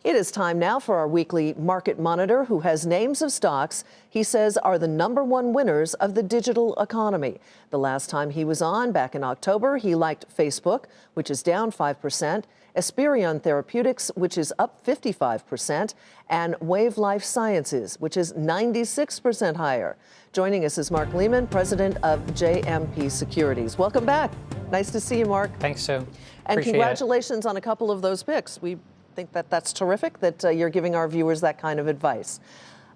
It is time now for our weekly market monitor, who has names of stocks he says are the #1 winners of the digital economy. The last time he was on, back in October, he liked Facebook, which is down 5%, Esperion Therapeutics, which is up 55%, and Wave Life Sciences, which is 96% higher. Joining us is Mark Lehmann, president of JMP Securities. Welcome back. Nice to see you, Mark. Thanks, Sue. And congratulations on a couple of those picks. We think that that's terrific that you're giving our viewers that kind of advice.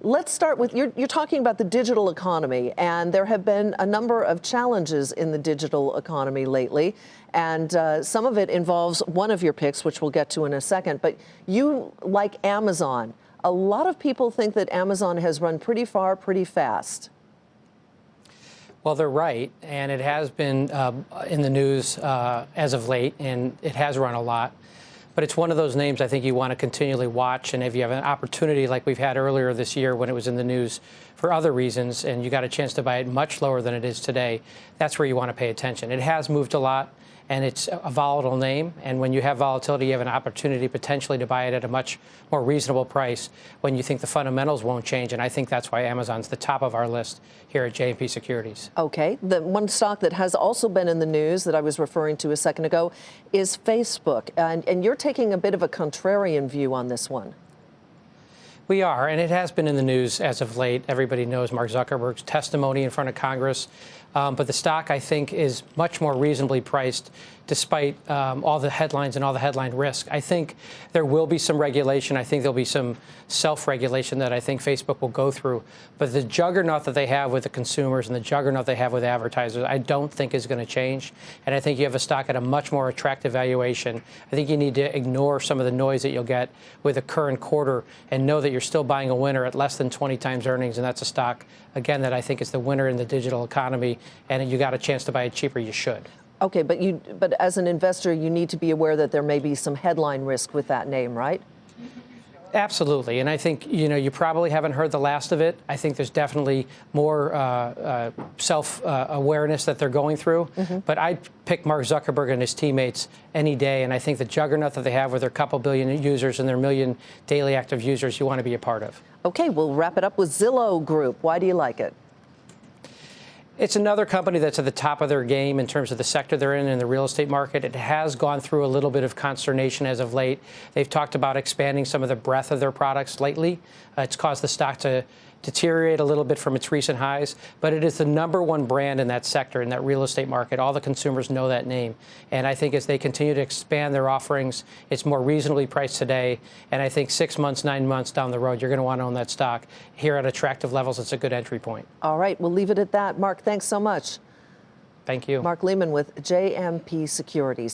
Let's start with, you're talking about the digital economy, and there have been a number of challenges in the digital economy lately, and some of it involves one of your picks, which we'll get to in a second, but you like Amazon. A lot of people think that Amazon has run pretty far, pretty fast. Well, they're right, and it has been in the news as of late, and it has run a lot. But it's one of those names I think you want to continually watch, and if you have an opportunity like we've had earlier this year when it was in the news for other reasons, and you got a chance to buy it much lower than it is today, that's where you want to pay attention. It has moved a lot, and it's a volatile name, and when you have volatility, you have an opportunity potentially to buy it at a much more reasonable price when you think the fundamentals won't change, and I think that's why Amazon's the top of our list here at JMP Securities. Okay. The one stock that has also been in the news that I was referring to a second ago is Facebook, and you're taking a bit of a contrarian view on this one. We are, and it has been in the news as of late. Everybody knows Mark Zuckerberg's testimony in front of Congress. But the stock, I think, is much more reasonably priced despite all the headlines and all the headline risk. I think there will be some regulation. I think there'll be some self-regulation that I think Facebook will go through. But the juggernaut that they have with the consumers and the juggernaut they have with advertisers, I don't think is going to change. And I think you have a stock at a much more attractive valuation. I think you need to ignore some of the noise that you'll get with the current quarter and know that you're still buying a winner at less than 20 times earnings. And that's a stock, again, that I think is the winner in the digital economy. And you got a chance to buy it cheaper, you should. Okay, but as an investor, you need to be aware that there may be some headline risk with that name, right? Absolutely, and I think you probably haven't heard the last of it. I think there's definitely more self-awareness that they're going through. But I'd pick Mark Zuckerberg and his teammates any day, and I think the juggernaut that they have with their couple billion users and their million daily active users, you want to be a part of. Okay, we'll wrap it up with Zillow Group. Why do you like it? It's another company that's at the top of their game in terms of the sector they're in the real estate market. It has gone through a little bit of consternation as of late. They've talked about expanding some of the breadth of their products lately. It's caused the stock to deteriorate a little bit from its recent highs, but it is the #1 brand in that sector, in that real estate market. All the consumers know that name. And I think as they continue to expand their offerings, it's more reasonably priced today. And I think 6 months, 9 months down the road, you're going to want to own that stock. Here at attractive levels, it's a good entry point. All right, we'll leave it at that. Mark, thanks so much. Thank you. Mark Lehmann with JMP Securities.